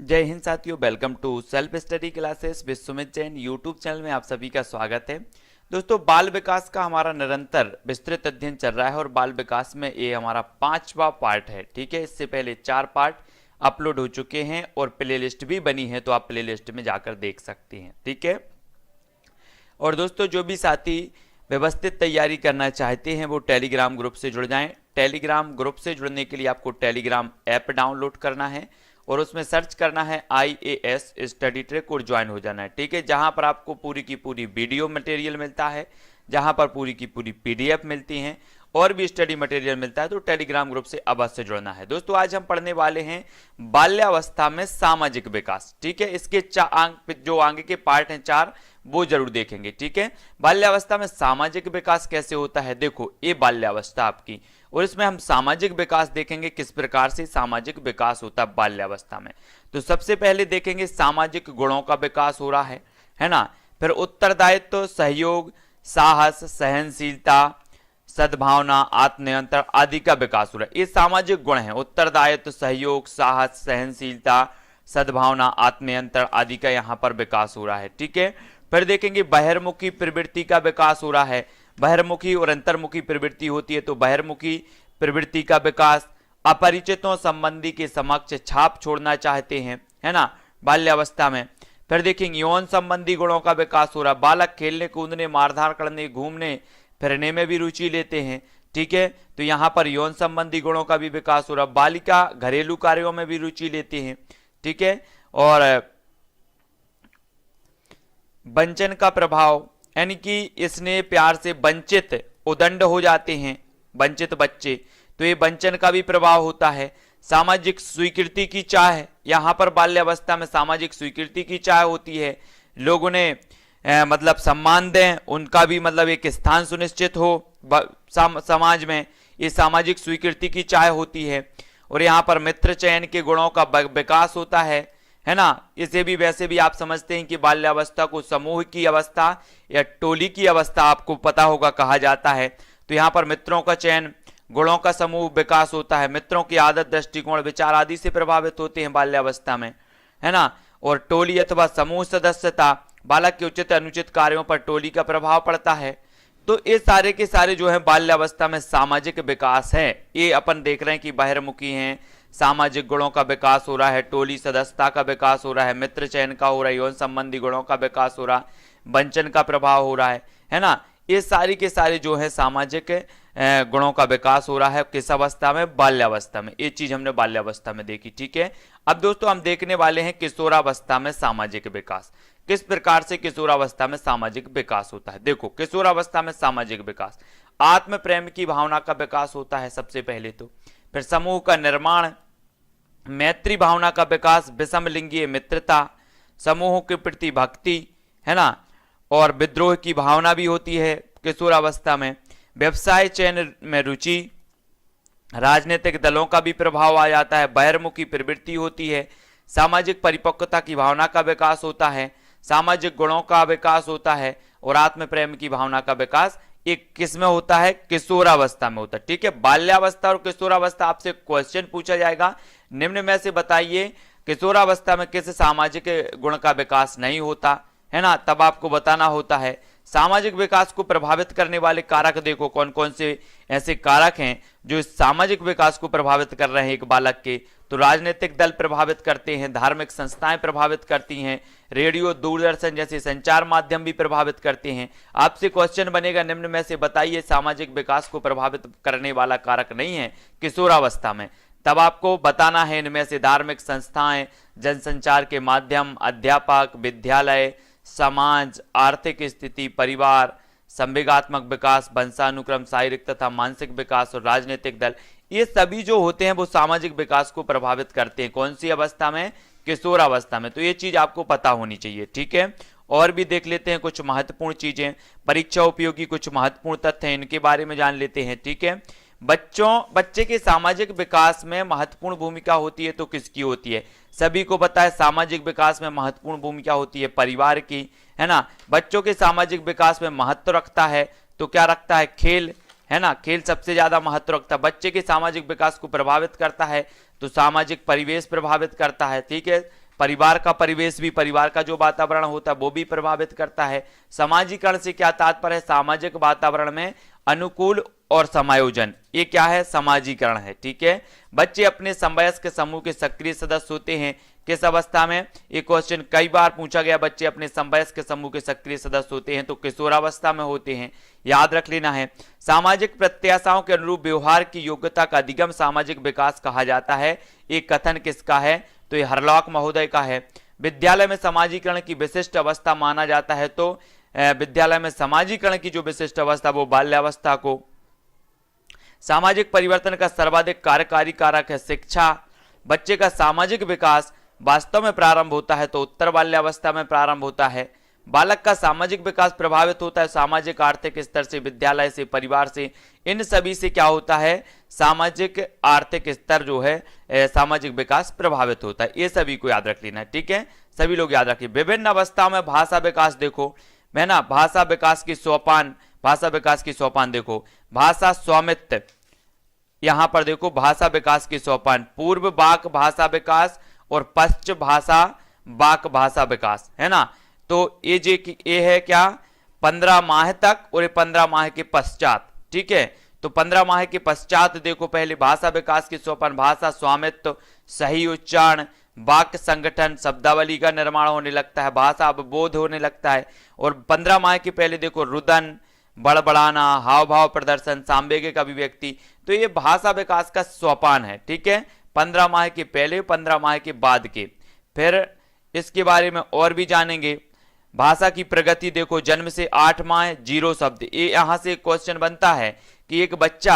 जय हिंद साथियों, welcome to self study classes with Sumit Jain YouTube channel में आप सभी का स्वागत है। दोस्तों, बाल विकास का हमारा निरंतर विस्तृत अध्ययन चल रहा है और बाल विकास में ये हमारा 5वां पार्ट है। ठीक है, इससे पहले 4 पार्ट अपलोड हो चुके हैं और प्लेलिस्ट भी बनी है, तो आप प्लेलिस्ट में जाकर देख सकते हैं। ठीक है, और दोस्तों जो भी साथी व्यवस्थित तैयारी करना चाहते हैं वो टेलीग्राम ग्रुप से जुड़ जाएं। टेलीग्राम ग्रुप से जुड़ने के लिए आपको टेलीग्राम ऐप डाउनलोड करना है और उसमें सर्च करना है IAS स्टडी ट्रैक और ज्वाइन हो जाना है। ठीक है, जहां पर आपको पूरी की पूरी वीडियो मटेरियल मिलता है, जहां पर पूरी की पूरी PDF मिलती हैं और भी स्टडी मटेरियल मिलता है, तो टेलीग्राम ग्रुप से अवश्य जुड़ना है। दोस्तों आज हम पढ़ने वाले हैं बाल्यावस्था में सामाजिक विकास। ठीक है, इसके जो आगे के पार्ट हैं 4 वो जरूर देखेंगे। ठीक है, बाल्यावस्था में सामाजिक विकास कैसे होता है। देखो, ये बाल्यावस्था आपकी, और इसमें हम सामाजिक विकास देखेंगे, किस प्रकार से सामाजिक विकास होता है बाल्यावस्था में। तो सबसे पहले देखेंगे सामाजिक गुणों का विकास हो रहा है ना। फिर उत्तरदायित्व, सहयोग, साहस, सहनशीलता, सद्भावना, आत्मनियंत्रण आदि का विकास हो रहा है। ये सामाजिक गुण है। उत्तरदायित्व, सहयोग, साहस, सहनशीलता, सद्भावना, आत्मनियंत्रण आदि का यहाँ पर विकास हो रहा है। ठीक है, फिर देखेंगे बहिर्मुखी प्रवृत्ति का विकास हो रहा है। बहिर्मुखी और अंतर्मुखी प्रवृत्ति होती है, तो बहिर्मुखी प्रवृत्ति का विकास, अपरिचितों संबंधी के समक्ष छाप छोड़ना चाहते हैं, है ना, बाल्यावस्था में। फिर देखेंगे यौन संबंधी गुणों का विकास हो रहा है। बालक खेलने कूदने, मारधाड़ करने, घूमने फिरने में भी रुचि लेते हैं। ठीक है, तो यहाँ पर यौन संबंधी गुणों का भी विकास हो रहा है। बालिका घरेलू कार्यों में भी रुचि लेते हैं। ठीक है, और वंचन का प्रभाव, यानी कि इसने प्यार से वंचित उदंड हो जाते हैं वंचित बच्चे, तो ये वंचन का भी प्रभाव होता है। सामाजिक स्वीकृति की चाह, यहाँ पर बाल्यावस्था में सामाजिक स्वीकृति की चाह होती है। लोगों ने मतलब सम्मान दें, उनका भी मतलब एक स्थान सुनिश्चित हो समाज में, ये सामाजिक स्वीकृति की चाह होती है। और यहाँ पर मित्र चयन के गुणों का विकास होता है ना। इसे भी वैसे भी आप समझते हैं कि बाल्यावस्था को समूह की अवस्था या टोली की अवस्था आपको पता होगा कहा जाता है। तो यहाँ पर मित्रों का चयन, गुणों का समूह विकास होता है। मित्रों की आदत, दृष्टिकोण, विचार आदि से प्रभावित होते हैं बाल्यावस्था में, है ना। और टोली अथवा समूह सदस्यता, बालक के उचित अनुचित कार्यों पर टोली का प्रभाव पड़ता है। तो ये सारे के सारे जो है बाल्यावस्था में सामाजिक विकास है। ये अपन देख रहे हैं कि बहिर्मुखी हैं, सामाजिक गुणों का विकास हो रहा है, टोली सदस्यता का विकास हो रहा है, मित्र चयन का हो रहा है, यौन संबंधी गुणों का विकास हो रहा है, वंचन का प्रभाव हो रहा है ना। ये सारी के सारे जो है सामाजिक गुणों का विकास हो रहा है किस अवस्था में, बाल्यावस्था में। ये चीज हमने बाल्यावस्था में देखी। ठीक है, अब दोस्तों हम देखने वाले हैं किशोरावस्था में सामाजिक विकास। किस प्रकार से किशोरावस्था में सामाजिक विकास होता है। देखो, किशोरावस्था में सामाजिक विकास, आत्म प्रेम की भावना का विकास होता है सबसे पहले तो। फिर समूह का निर्माण, मैत्री भावना का विकास, विषम लिंगीय मित्रता, समूहों के प्रति भक्ति, है ना, और विद्रोह की भावना भी होती है किशोरावस्था में। व्यवसाय चयन में रुचि, राजनीतिक दलों का भी प्रभाव आ जाता है। बहिर्मुखी प्रवृत्ति होती है। सामाजिक परिपक्वता की भावना का विकास होता है। सामाजिक गुणों का विकास होता है और आत्म प्रेम की भावना का विकास एक किस में होता है, किशोरावस्था में होता है। ठीक है, बाल्यावस्था और किशोरावस्था आपसे क्वेश्चन पूछा जाएगा, निम्न में से बताइए किशोरावस्था में किस सामाजिक गुण का विकास नहीं होता, है ना। तब आपको बताना होता है। सामाजिक विकास को प्रभावित करने वाले कारक देखो कौन कौन से ऐसे कारक हैं जो इस सामाजिक विकास को प्रभावित कर रहे हैं एक बालक के। तो राजनीतिक दल प्रभावित करते हैं, धार्मिक संस्थाएं प्रभावित करती हैं, रेडियो दूरदर्शन जैसे संचार माध्यम भी प्रभावित करते हैं। आपसे क्वेश्चन बनेगा, निम्न में से बताइए सामाजिक विकास को प्रभावित करने वाला कारक नहीं है किशोरावस्था में। तब आपको बताना है इनमें से धार्मिक संस्थाएं, जनसंचार के माध्यम, अध्यापक, विद्यालय, समाज, आर्थिक स्थिति, परिवार, संवेगात्मक विकास, वंशानुक्रम, शारीरिक तथा मानसिक विकास और राजनीतिक दल। ये सभी जो होते हैं वो सामाजिक विकास को प्रभावित करते हैं। कौन सी अवस्था में, किशोरावस्था में। तो ये चीज आपको पता होनी चाहिए। ठीक है, और भी देख लेते हैं कुछ महत्वपूर्ण चीजें, परीक्षा उपयोगी कुछ महत्वपूर्ण तथ्य हैं, इनके बारे में जान लेते हैं। ठीक है, बच्चे के सामाजिक विकास में महत्वपूर्ण भूमिका होती है, तो किसकी होती है, सभी को पता है। सामाजिक विकास में महत्वपूर्ण भूमिका होती है परिवार की, है ना। बच्चों के सामाजिक विकास में महत्व रखता है तो क्या रखता है, खेल, है ना। खेल सबसे ज्यादा महत्व रखता है। बच्चे के सामाजिक विकास को प्रभावित करता है तो सामाजिक परिवेश प्रभावित करता है। ठीक है, परिवार का परिवेश भी, परिवार का जो वातावरण होता है वो भी प्रभावित करता है। समाजीकरण से क्या तात्पर्य है? सामाजिक वातावरण में अनुकूल और समायोजन, ये क्या है? समाजीकरण है। ठीक है, बच्चे अपने समवयस्क समूह के सक्रिय सदस्य होते हैं किस अवस्था में? ये क्वेश्चन कई बार पूछा गया। बच्चे अपने समवयस्क समूह के सक्रिय सदस्य होते हैं तो किशोरावस्था में होते हैं, याद रख लेना है। सामाजिक प्रत्याशाओं के अनुरूप व्यवहार की योग्यता का अधिगम सामाजिक विकास कहा जाता है। एक कथन किसका है? तो ये हरलॉक महोदय का है। विद्यालय में समाजीकरण की विशिष्ट अवस्था माना जाता है तो विद्यालय में समाजीकरण की जो विशिष्ट अवस्था वो बाल्यावस्था को। सामाजिक परिवर्तन का सर्वाधिक कार्यकारी कारक है शिक्षा। बच्चे का सामाजिक विकास वास्तव में प्रारंभ होता है तो उत्तर बाल्यावस्था में प्रारंभ होता है। बालक का सामाजिक विकास प्रभावित होता है सामाजिक आर्थिक स्तर से, विद्यालय से, परिवार से, इन सभी से क्या होता है? सामाजिक आर्थिक स्तर जो है सामाजिक विकास प्रभावित होता है। ये सभी को याद रख लेना है। ठीक है, सभी लोग याद रखिए। विभिन्न अवस्थाओं में भाषा विकास देखो, है ना, भाषा विकास की सोपान, भाषा विकास की सोपान देखो। भाषा स्वामित्व, यहां पर देखो भाषा विकास की सोपान, पूर्व बाक भाषा विकास और पश्च भाषा बाक भाषा विकास, है ना। तो ये है क्या? 15 माह तक और 15 माह के पश्चात। ठीक है, तो 15 माह के पश्चात देखो पहले भाषा विकास की सोपान, भाषा स्वामित्व, सही उच्चारण, वाक्य संगठन, शब्दावली का निर्माण होने लगता है, भाषा अवबोध होने लगता है। और 15 माह के पहले देखो रुदन, बड़बड़ाना, हाव भाव प्रदर्शन, सामवेगिक अभिव्यक्ति। तो ये भाषा विकास का सोपान है। ठीक है, 15 माह के पहले, 15 माह के बाद के। फिर इसके बारे में और भी जानेंगे। भाषा की प्रगति देखो, जन्म से 8 माह 0 शब्द। ये यहां से क्वेश्चन बनता है कि एक बच्चा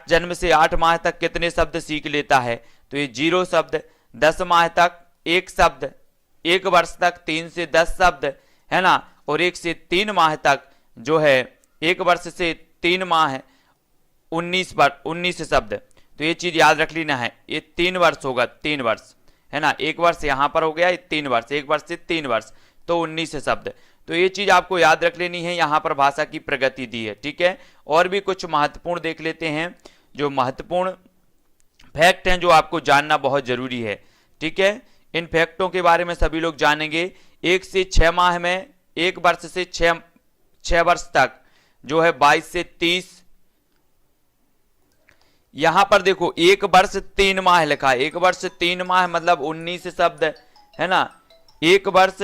जन्म से 8 माह तक कितने शब्द सीख लेता है? तो ये 0 शब्द। 10 माह तक 1 शब्द, 1 वर्ष तक 3 से 10 शब्द, है ना। और 1 से 3 माह तक जो है 1 वर्ष से 3 माह 19 शब्द। तो ये चीज याद रख लेना है। ये 3 वर्ष होगा, 3 वर्ष, है ना। 1 वर्ष यहां पर हो गया, 3 वर्ष, 1 वर्ष से 3 वर्ष, तो 19 शब्द। तो ये चीज आपको याद रख लेनी है। यहां पर भाषा की प्रगति दी है। ठीक है, और भी कुछ महत्वपूर्ण देख लेते हैं, जो महत्वपूर्ण फैक्ट हैं जो आपको जानना बहुत जरूरी है। ठीक है, इन फैक्टों के बारे में सभी लोग जानेंगे। 1 से 6 माह में, 1 वर्ष से 6 वर्ष तक जो है 22 से 30। यहां पर देखो 1 वर्ष 3 माह लिखा है। 1 वर्ष 3 माह मतलब 19 शब्द, है ना। 1 वर्ष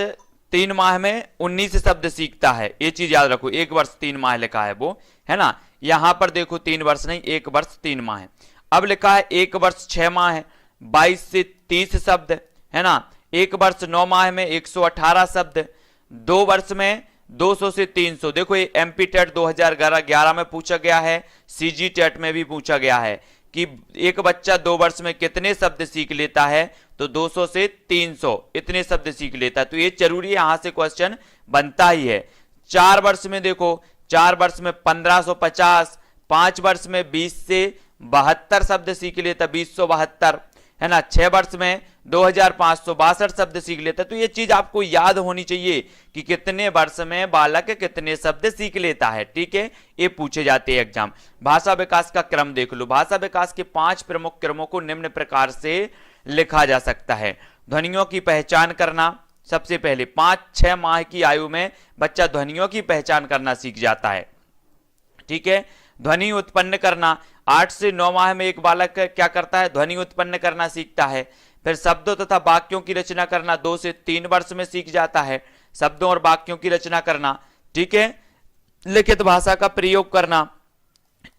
3 माह में 19 शब्द सीखता है, ये चीज याद रखो। 1 वर्ष 3 माह लिखा है वो, है ना। यहां पर देखो 3 वर्ष नहीं, 1 वर्ष 3 माह है। अब लिखा है 1 वर्ष 6 माह है, 22 से 30 शब्द, है ना। 1 वर्ष 9 माह में 118 शब्द। 2 वर्ष में 200 से 300। देखो ये एमपी टेट 2011 में पूछा गया है, सीजी टेट में भी पूछा गया है कि एक बच्चा 2 वर्ष में कितने शब्द सीख लेता है? तो 200 से 300 इतने शब्द सीख लेता है। तो ये जरूरी है, यहां से क्वेश्चन बनता ही है। 4 वर्ष में देखो, 4 वर्ष में 1550, 5 वर्ष में 20 से 72 शब्द सीख लेता, 2072, है ना। 6 वर्ष में 2562 शब्द सीख लेता है। तो ये चीज आपको याद होनी चाहिए कि कितने वर्ष में बालक कितने शब्द सीख लेता है। ठीक है, ये पूछे जाते हैं एग्जाम। भाषा विकास का क्रम देख लो। भाषा विकास के 5 प्रमुख क्रमों को निम्न प्रकार से लिखा जा सकता है। ध्वनियों की पहचान करना, सबसे पहले 5-6 माह की आयु में बच्चा ध्वनियों की पहचान करना सीख जाता है। ठीक है, ध्वनि उत्पन्न करना, 8 से 9 माह में एक बालक क्या करता है? ध्वनि उत्पन्न करना सीखता है। फिर शब्दों तथा वाक्यों की रचना करना 2 से 3 वर्ष में सीख जाता है, शब्दों और वाक्यों की रचना करना। ठीक है, लिखित भाषा का प्रयोग करना,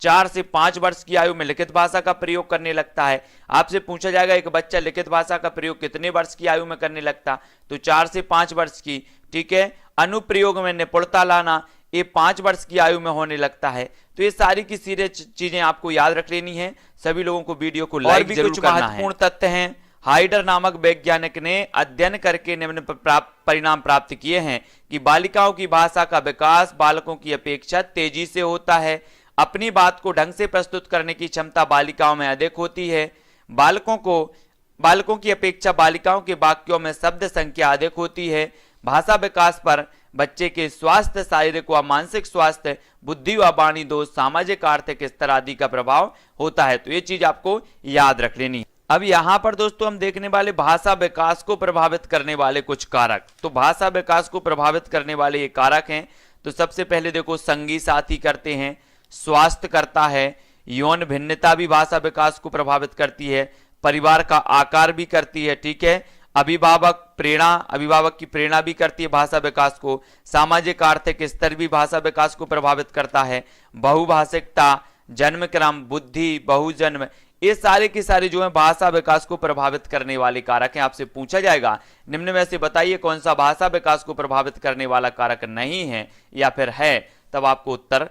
4 से 5 वर्ष की आयु में लिखित भाषा का प्रयोग करने लगता है। आपसे पूछा जाएगा एक बच्चा लिखित भाषा का प्रयोग कितने वर्ष की आयु में करने लगता? तो 4 से 5 वर्ष की। ठीक है, अनुप्रयोग में निपुणता लाना, ये 5 वर्ष की आयु में होने लगता है। तो ये सारी की सारी चीजें आपको याद रख लेनी है। सभी लोगों को वीडियो को लाइक जरूर करना है। महत्वपूर्ण तथ्य हैं, हाइडर नामक वैज्ञानिक ने अध्ययन करके निम्न परिणाम प्राप्त किए हैं कि बालिकाओं की भाषा का विकास बालकों की अपेक्षा तेजी से होता है। अपनी बात को ढंग से प्रस्तुत करने की क्षमता बालिकाओं में अधिक होती है। बालकों की अपेक्षा बालिकाओं के वाक्यों में शब्द संख्या अधिक होती है। भाषा विकास पर बच्चे के स्वास्थ्य, शारीरिक व मानसिक स्वास्थ्य, बुद्धि व वाणी दोष, सामाजिक आर्थिक स्तर आदि का प्रभाव होता है। तो ये चीज आपको याद रख लेनी है। अब यहां पर दोस्तों हम देखने वाले भाषा विकास को प्रभावित करने वाले कुछ कारक। तो भाषा विकास को प्रभावित करने वाले ये कारक हैं। तो सबसे पहले देखो संगी साथी करते हैं, स्वास्थ्य करता है, यौन भिन्नता भी भाषा विकास को प्रभावित करती है, परिवार का आकार भी करती है, ठीक है, अभिभावक की प्रेरणा भी करती है भाषा विकास को, सामाजिक आर्थिक स्तर भी भाषा विकास को प्रभावित करता है, बहुभाषिकता, जन्म क्रम, बुद्धि, बहुजन्म, ये सारे के सारे जो है भाषा विकास को प्रभावित करने वाले कारक हैं। आपसे पूछा जाएगा निम्न में से बताइए कौन सा भाषा विकास को प्रभावित करने वाला कारक नहीं है या फिर है, तब आपको उत्तर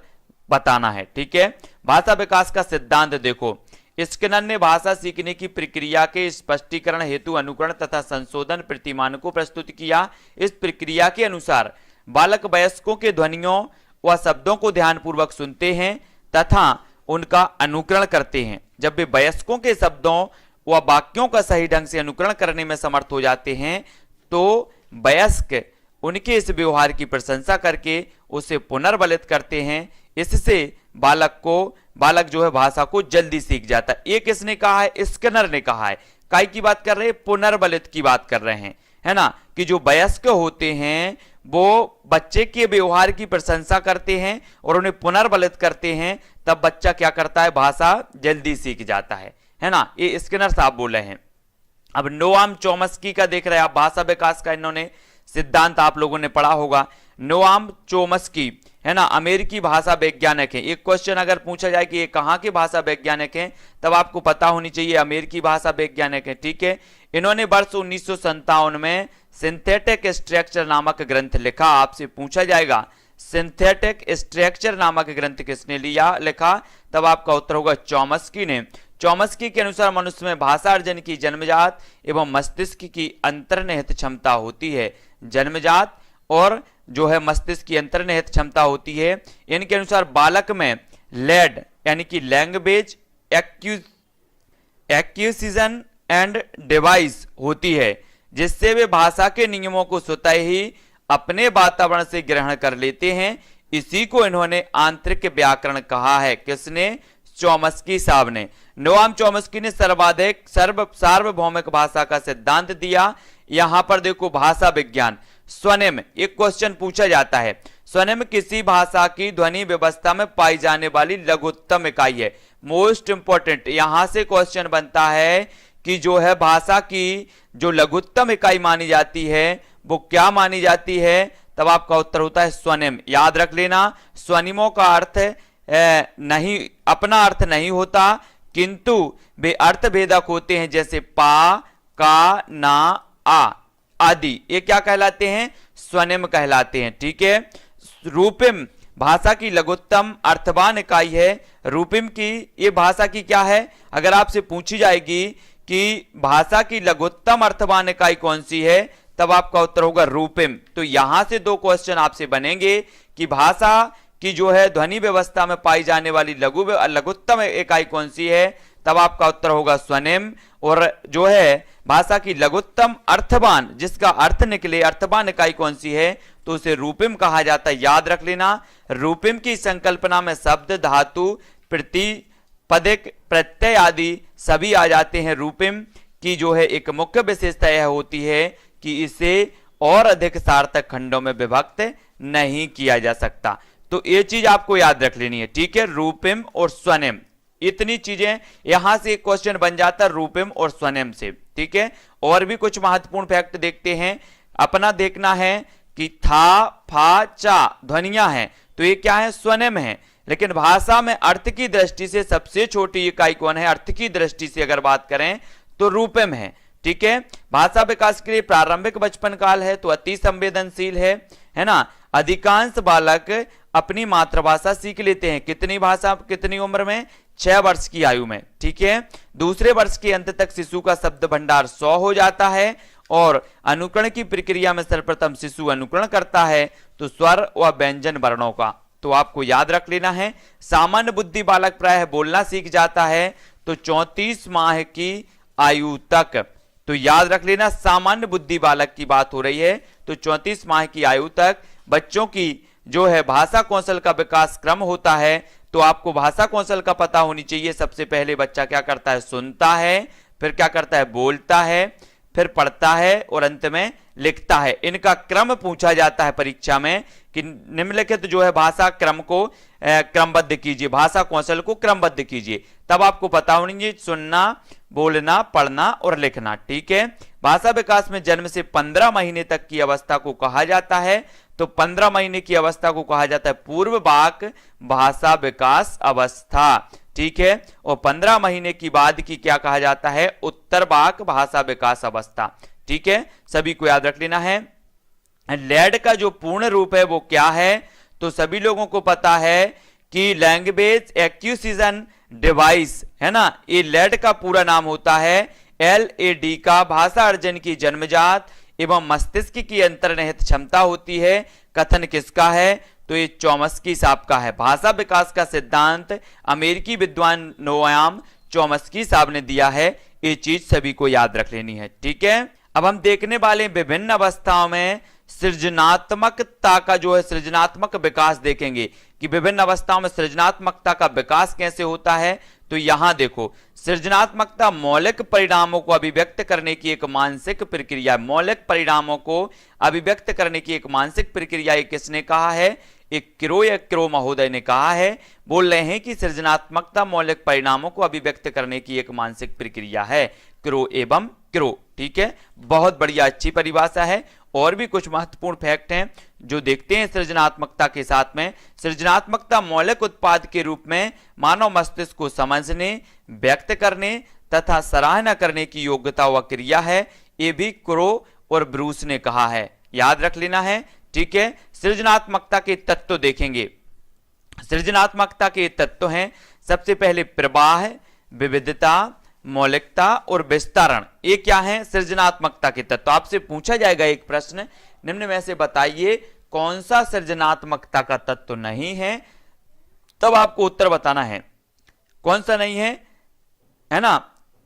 बताना है, ठीक है। भाषा विकास का सिद्धांत देखो, स्किनर ने भाषा सीखने की प्रक्रिया के स्पष्टीकरण हेतु अनुकरण तथा संशोधन प्रतिमान को प्रस्तुत किया। इस प्रक्रिया के अनुसार बालक वयस्कों के ध्वनियों व शब्दों को ध्यानपूर्वक सुनते हैं तथा उनका अनुकरण करते हैं। जब वे वयस्कों के शब्दों व वाक्यों का सही ढंग से अनुकरण करने में समर्थ हो जाते हैं तो वयस्क उनके इस व्यवहार की प्रशंसा करके उसे पुनर्बलित करते हैं। इससे बालक जो है भाषा को जल्दी सीख जाता है। ये किसने कहा है? स्किनर ने कहा है। काय की बात कर रहे हैं? पुनर्बलित की बात कर रहे हैं, है ना, कि जो वयस्क होते हैं वो बच्चे के व्यवहार की प्रशंसा करते हैं और उन्हें पुनर्बलित करते हैं, तब बच्चा क्या करता है? भाषा जल्दी सीख जाता है ना। ये स्किनर साहब बोले हैं। अब नोआम चोम्स्की का देख रहे हैं आप, भाषा विकास का इन्होंने सिद्धांत आप लोगों ने पढ़ा होगा। नोआम चोम्स्की, है ना, अमेरिकी भाषा वैज्ञानिक है। एक क्वेश्चन अगर पूछा जाए कि ये कहां के भाषा वैज्ञानिक हैं, तब आपको पता होनी चाहिए अमेरिकी भाषा वैज्ञानिक है, ठीक है। इन्होंने वर्ष 1957 में सिंथेटिक स्ट्रक्चर नामक ग्रंथ लिखा। आपसे पूछा जाएगा सिंथेटिक स्ट्रक्चर नामक ग्रंथ किसने लिखा, तब आपका उत्तर होगा चोम्स्की ने। चोम्स्की के अनुसार मनुष्य में भाषा अर्जन की जन्मजात एवं मस्तिष्क की अंतर्निहित क्षमता होती है। जन्मजात और जो है मस्तिष्क की अंतर्निहित क्षमता होती है। इनके अनुसार बालक में लैड यानी कि लैंग्वेज एक्विजिशन एंड डिवाइस होती है, जिससे वे भाषा के नियमों को स्वतः ही अपने वातावरण से ग्रहण कर लेते हैं। इसी को इन्होंने आंतरिक व्याकरण कहा है। किसने? चोम्स्की साहब ने। नोआम चोम्स्की ने सर्वाधिक सार्वभौमिक भाषा का सिद्धांत दिया। यहां पर देखो भाषा विज्ञान, स्वनिम, एक क्वेश्चन पूछा जाता है, स्वनिम किसी भाषा की ध्वनि व्यवस्था में पाई जाने वाली लघुत्तम इकाई है। मोस्ट इंपॉर्टेंट यहां से क्वेश्चन बनता है कि जो है भाषा की जो लघुत्तम इकाई मानी जाती है वो क्या मानी जाती है, तब आपका उत्तर होता है स्वनिम। याद रख लेना, स्वनिमों का अर्थ नहीं, अपना अर्थ नहीं होता, किंतु वे अर्थ भेदक होते हैं, जैसे पा, का, ना, आ आदि, ये क्या कहलाते हैं? स्वनिम कहलाते हैं, ठीक है। रूपिम भाषा की लघुत्तम अर्थवान इकाई है। रूपिम की ये भाषा की क्या है? अगर आपसे पूछी जाएगी कि भाषा की लघुत्तम अर्थवान इकाई कौन सी है, तब आपका उत्तर होगा रूपिम। तो यहां से दो क्वेश्चन आपसे बनेंगे कि भाषा की जो है ध्वनि व्यवस्था में पाई जाने वाली लघुत्तम इकाई कौन सी है, तब आपका उत्तर होगा स्वनिम। और जो है भाषा की लघुत्तम अर्थवान, जिसका अर्थ निकले, अर्थवान इकाई कौन सी है, तो उसे रूपिम कहा जाता है। याद रख लेना, रूपिम की संकल्पना में शब्द, धातु, प्रतिपदिक, प्रत्यय आदि सभी आ जाते हैं। रूपिम की जो है एक मुख्य विशेषता यह होती है कि इसे और अधिक सार्थक खंडों में विभक्त नहीं किया जा सकता। तो ये चीज आपको याद रख लेनी है, ठीक है। रूपिम और स्वनिम, इतनी चीजें यहां से एक क्वेश्चन बन जाता है रूपिम और स्वनिम से, ठीक है। और भी कुछ महत्वपूर्ण फैक्ट देखते हैं। अपना देखना है कि था, फा, चा ध्वनियां हैं, तो ये क्या है? स्वनिम है। लेकिन भाषा में अर्थ की दृष्टि से सबसे छोटी इकाई कौन है? अर्थ की दृष्टि से अगर बात करें तो रूपिम है, ठीक है। भाषा विकास के लिए प्रारंभिक बचपन काल है तो अति संवेदनशील है ना। अधिकांश बालक अपनी मातृभाषा सीख लेते हैं। कितनी उम्र में? 6 वर्ष की आयु में, ठीक है। दूसरे वर्ष के अंत तक शिशु का शब्द भंडार 100 हो जाता है और अनुकरण की प्रक्रिया में सर्वप्रथम शिशु अनुकरण करता है तो स्वर व व्यंजन वर्णों का। तो आपको याद रख लेना है, सामान्य बुद्धि बालक प्रायः बोलना सीख जाता है तो 34 माह की आयु तक। तो याद रख लेना, सामान्य बुद्धि बालक की बात हो रही है तो 34 माह की आयु तक बच्चों की जो है भाषा कौशल का विकास क्रम होता है। तो आपको भाषा कौशल का पता होनी चाहिए। सबसे पहले बच्चा क्या करता है? सुनता है, फिर क्या करता है, बोलता है, फिर पढ़ता है और अंत में लिखता है। इनका क्रम पूछा जाता है परीक्षा में कि निम्नलिखित जो है भाषा क्रम को क्रमबद्ध कीजिए, भाषा कौशल को क्रमबद्ध कीजिए। तब आपको पता होनी चाहिए सुनना, बोलना, पढ़ना और लिखना। ठीक है, भाषा विकास में जन्म से 15 महीने तक की अवस्था को कहा जाता है। तो 15 महीने की अवस्था को कहा जाता है पूर्व बाक भाषा विकास अवस्था। ठीक है, और 15 महीने की बाद की क्या कहा जाता है, उत्तर बाक भाषा विकास अवस्था। ठीक है, सभी को याद रख लेना है। लैड का जो पूर्ण रूप है वो क्या है, तो सभी लोगों को पता है कि लैंग्वेज एक्विजिशन डिवाइस है ना, ये लैड का पूरा नाम होता है। LAD का भाषा अर्जन की जन्मजात एवं मस्तिष्क की अंतर्निहित क्षमता होती है। कथन किसका है, तो ये चॉम्स्की साहब का है। भाषा विकास का सिद्धांत अमेरिकी विद्वान नोआम चॉम्स्की साहब ने दिया है। ये चीज सभी को याद रख लेनी है। ठीक है, अब हम देखने वाले विभिन्न अवस्थाओं में सृजनात्मकता का जो है सृजनात्मक विकास देखेंगे कि विभिन्न अवस्थाओं में सृजनात्मकता का विकास कैसे होता है। तो यहां देखो, सृजनात्मकता मौलिक परिणामों को अभिव्यक्त करने की एक मानसिक प्रक्रिया। मौलिक परिणामों को अभिव्यक्त करने की एक मानसिक प्रक्रिया, किसने कहा है, एक क्रो महोदय ने कहा है। बोल रहे हैं कि सृजनात्मकता मौलिक परिणामों को अभिव्यक्त करने की एक मानसिक प्रक्रिया है, क्रो एवं क्रो। ठीक है, बहुत बढ़िया, अच्छी परिभाषा है। और भी कुछ महत्वपूर्ण फैक्ट हैं जो देखते हैं सृजनात्मकता के साथ में। सृजनात्मकता मौलिक उत्पाद के रूप में मानव मस्तिष्क को समझने, व्यक्त करने तथा सराहना करने की योग्यता व क्रिया है। ये भी क्रो और ब्रूस ने कहा है, याद रख लेना है। ठीक है, सृजनात्मकता के तत्व देखेंगे। सृजनात्मकता के तत्व हैं, सबसे पहले प्रवाह, विविधता, मौलिकता और विस्तारण। ये क्या है, सृजनात्मकता के तत्व। आपसे पूछा जाएगा एक प्रश्न, निम्न में से बताइए कौन सा सृजनात्मकता का तत्व नहीं है, तब आपको उत्तर बताना है कौन सा नहीं है ना।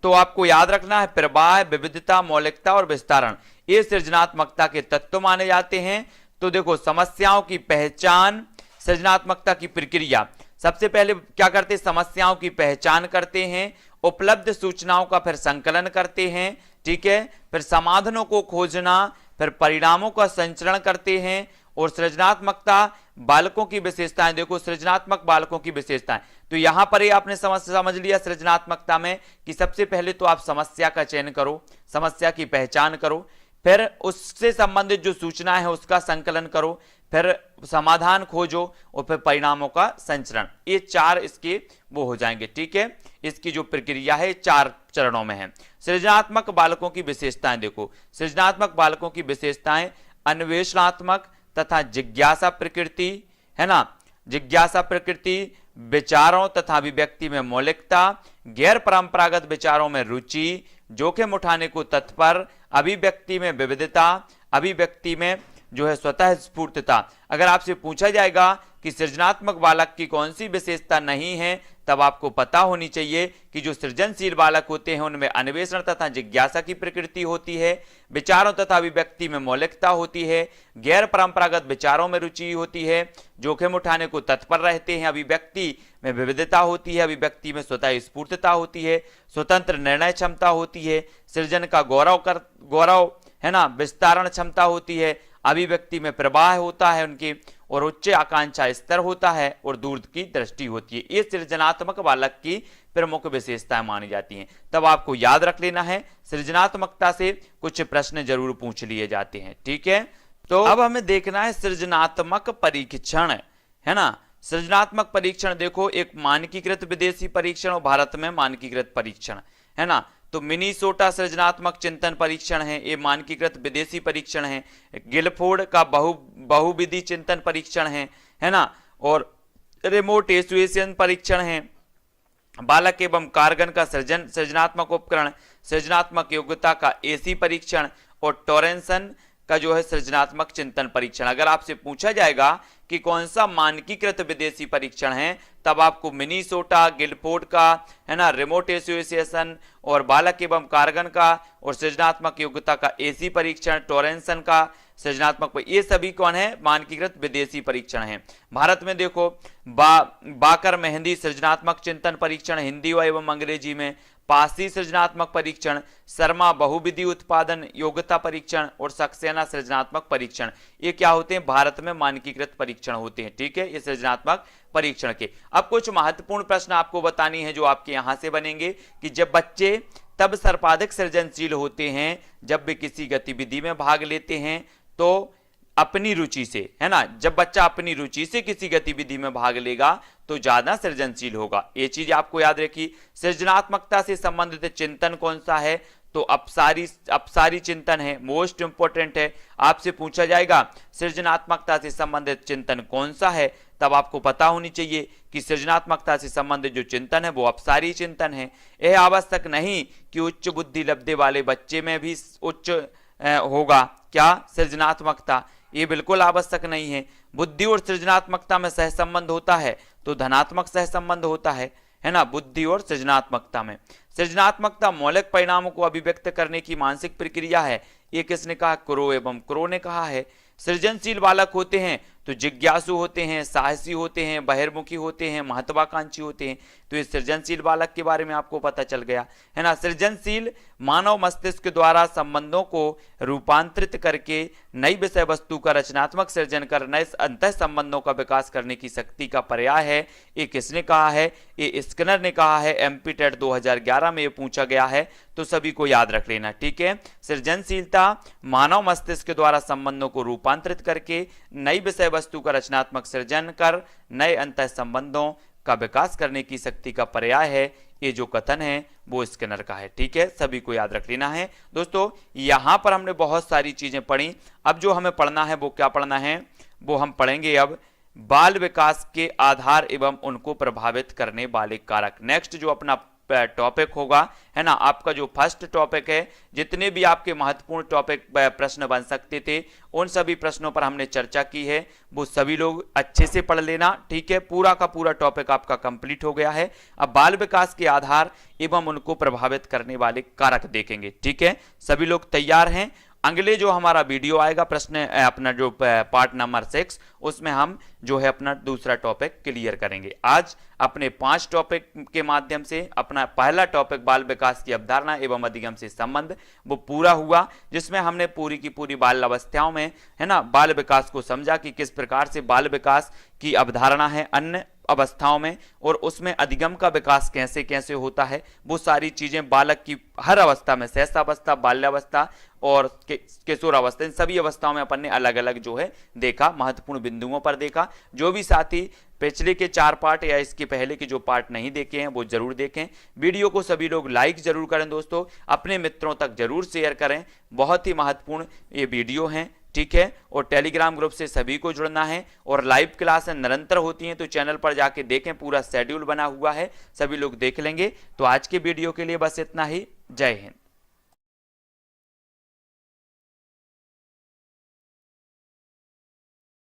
तो आपको याद रखना है प्रवाह, विविधता, मौलिकता और विस्तारण, ये सृजनात्मकता के तत्व माने जाते हैं। तो देखो, समस्याओं की पहचान, सृजनात्मकता की प्रक्रिया। सबसे पहले क्या करते हैं, समस्याओं की पहचान करते हैं, उपलब्ध सूचनाओं का फिर संकलन करते हैं। ठीक है, फिर समाधानों को खोजना, फिर परिणामों का संचरण करते हैं। और सृजनात्मकता बालकों की विशेषताएं देखो, सृजनात्मक बालकों की विशेषताएं। तो यहां पर ही आपने समझ लिया सृजनात्मकता में कि सबसे पहले तो आप समस्या का चयन करो, समस्या की पहचान करो, फिर उससे संबंधित जो सूचना है उसका संकलन करो, फिर समाधान खोजो और फिर परिणामों का संचरण। ये 4 इसके वो हो जाएंगे। ठीक है, इसकी जो प्रक्रिया है 4 चरणों में है। सृजनात्मक बालकों की विशेषताएं देखो, सृजनात्मक बालकों की विशेषताएं अन्वेषणात्मक तथा जिज्ञासा प्रकृति है ना, जिज्ञासा प्रकृति, विचारों तथा अभिव्यक्ति में मौलिकता, गैर परंपरागत विचारों में रुचि, जोखिम उठाने को तत्पर, अभिव्यक्ति में विविधता, अभिव्यक्ति में जो है स्वतः स्फूर्तता। अगर आपसे पूछा जाएगा कि सृजनात्मक बालक की कौन सी विशेषता नहीं है, तब आपको पता होनी चाहिए कि जो सृजनशील बालक होते हैं उनमें अन्वेषण तथा जिज्ञासा की प्रकृति होती है, विचारों तथा अभिव्यक्ति में मौलिकता होती है, गैर परंपरागत विचारों में रुचि होती है, जोखिम उठाने को तत्पर रहते हैं, अभिव्यक्ति में विविधता होती है, अभिव्यक्ति में स्वतः स्फूर्तता होती है, स्वतंत्र निर्णय क्षमता होती है, सृजन का गौरव है ना, विस्तारण क्षमता होती है, अभिव्यक्ति में प्रवाह होता है उनकी, और उच्च आकांक्षा स्तर होता है और दूर की दृष्टि होती है। ये सृजनात्मक बालक की प्रमुख विशेषताएं मानी जाती हैं। तब आपको याद रख लेना है, सृजनात्मकता से कुछ प्रश्न जरूर पूछ लिए जाते हैं। ठीक है, तो अब हमें देखना है सृजनात्मक परीक्षण है ना। सृजनात्मक परीक्षण देखो, एक मानकीकृत विदेशी परीक्षण और भारत में मानकीकृत परीक्षण है ना। तो मिनीसोटा सृजनात्मक चिंतन परीक्षण है, ये मानकीकृत विदेशी परीक्षण है। गिलफोर्ड का बहुविधि चिंतन परीक्षण है ना। और रिमोट एसोसिएशन परीक्षण है। बालक एवं कारगन का सृजनात्मक उपकरण, सृजनात्मक योग्यता का एसी परीक्षण, और टोरेंसन का जो है सृजनात्मक चिंतन परीक्षण। अगर आपसे पूछा जाएगा कि कौन सा मानकीकृत विदेशी परीक्षण है, तब आपको मिनीसोटा, गिलफोर्ड का है ना, रिमोट एसोसिएशन और बालक एवं कारगन का, और सृजनात्मक योग्यता का एसी परीक्षण, टोरेंसन का सृजनात्मक, ये सभी कौन है, मानकीकृत विदेशी परीक्षण है। भारत में देखो बाकर मेहंदी सृजनात्मक चिंतन परीक्षण हिंदी एवं अंग्रेजी में, पासी सृजनात्मक परीक्षण, शर्मा बहुविधि उत्पादन योग्यता परीक्षण और सक्सेना सृजनात्मक परीक्षण। ये क्या होते हैं? भारत में मानकीकृत परीक्षण होते हैं। ठीक है, ये सृजनात्मक परीक्षण के। अब कुछ महत्वपूर्ण प्रश्न आपको बतानी है जो आपके यहां से बनेंगे कि जब बच्चे तब सर्वाधिक सृजनशील होते हैं जब वे किसी गतिविधि में भाग लेते हैं तो अपनी रुचि से, है ना, जब बच्चा अपनी रुचि से किसी गतिविधि में भाग लेगा तो ज्यादा सृजनशील होगा। ये चीज आपको याद रखिए। सृजनात्मकता से संबंधित चिंतन कौन सा है? तो अपसारी चिंतन है, मोस्ट इंपोर्टेंट है। आपसे पूछा जाएगा सृजनात्मकता से संबंधित चिंतन कौन सा है, तब आपको पता होनी चाहिए कि सृजनात्मकता से संबंधित जो चिंतन है वो अपसारी चिंतन है। यह आवश्यक नहीं कि उच्च बुद्धि लब्धि वाले बच्चे में भी उच्च होगा क्या सृजनात्मकता, ये बिल्कुल आवश्यक नहीं है। बुद्धि और सृजनात्मकता में सहसंबंध होता है तो धनात्मक सहसंबंध होता है ना, बुद्धि और सृजनात्मकता में। सृजनात्मकता मौलिक परिणामों को अभिव्यक्त करने की मानसिक प्रक्रिया है, ये किसने कहा? क्रो एवं क्रो ने कहा है। सृजनशील बालक होते हैं तो जिज्ञासु होते हैं, साहसी होते हैं, बहिर्मुखी होते हैं, महत्वाकांक्षी होते हैं। तो इस सृजनशील बालक के बारे में आपको पता चल गया, है ना। सृजनशील मानव मस्तिष्क द्वारा संबंधों को रूपांतरित करके नई विषय वस्तु का रचनात्मक सृजन कर नए अंतः संबंधों का विकास करने की शक्ति का पर्याय है। ये किसने कहा है? ये स्किनर ने कहा है। एमपी टेट 2011 में ये पूछा गया है, तो सभी को याद रख लेना। ठीक है, सृजनशीलता मानव मस्तिष्क द्वारा संबंधों को रूपांतरित करके नई विषय वस्तु का रचनात्मक सृजन कर नए अंतः संबंधों का विकास करने की शक्ति का पर्याय है। ये जो कथन है वो स्किनर का है। ठीक है, सभी को याद रख लेना है। दोस्तों यहां पर हमने बहुत सारी चीजें पढ़ी। अब जो हमें पढ़ना है वो क्या पढ़ना है? वो हम पढ़ेंगे अब बाल विकास के आधार एवं उनको प्रभावित करने वाले कारक। नेक्स्ट जो अपना टॉपिक होगा, है ना, आपका जो फर्स्ट टॉपिक है, जितने भी आपके महत्वपूर्ण टॉपिक प्रश्न बन सकते थे उन सभी प्रश्नों पर हमने चर्चा की है, वो सभी लोग अच्छे से पढ़ लेना। ठीक है, पूरा का पूरा टॉपिक आपका कंप्लीट हो गया है। अब बाल विकास के आधार एवं उनको प्रभावित करने वाले कारक देखेंगे। ठीक है, सभी लोग तैयार हैं? अगले जो हमारा वीडियो आएगा प्रश्न अपना जो पार्ट नंबर 6, उसमें हम जो है अपना दूसरा टॉपिक क्लियर करेंगे। आज अपने 5 टॉपिक के माध्यम से अपना पहला टॉपिक बाल विकास की अवधारणा एवं अधिगम से संबंध वो पूरा हुआ, जिसमें हमने पूरी की पूरी बाल अवस्थाओं में, है ना, बाल विकास को समझा कि किस प्रकार से बाल विकास की अवधारणा है अन्य अवस्थाओं में और उसमें अधिगम का विकास कैसे कैसे होता है। वो सारी चीजें बालक की हर अवस्था में, शैशवावस्था, बाल्यावस्था और किशोरावस्था, इन सभी अवस्थाओं में अपन ने अलग अलग जो है देखा, महत्वपूर्ण बिंदुओं पर देखा। जो भी साथी पिछले के 4 पार्ट या इसके पहले के जो पार्ट नहीं देखे हैं वो जरूर देखें। वीडियो को सभी लोग लाइक जरूर करें दोस्तों, अपने मित्रों तक जरूर शेयर करें। बहुत ही महत्वपूर्ण ये वीडियो हैं। ठीक है, और टेलीग्राम ग्रुप से सभी को जुड़ना है और लाइव क्लासें निरंतर होती हैं, तो चैनल पर जाके देखें, पूरा शेड्यूल बना हुआ है, सभी लोग देख लेंगे। तो आज के वीडियो के लिए बस इतना ही। जय हिंद।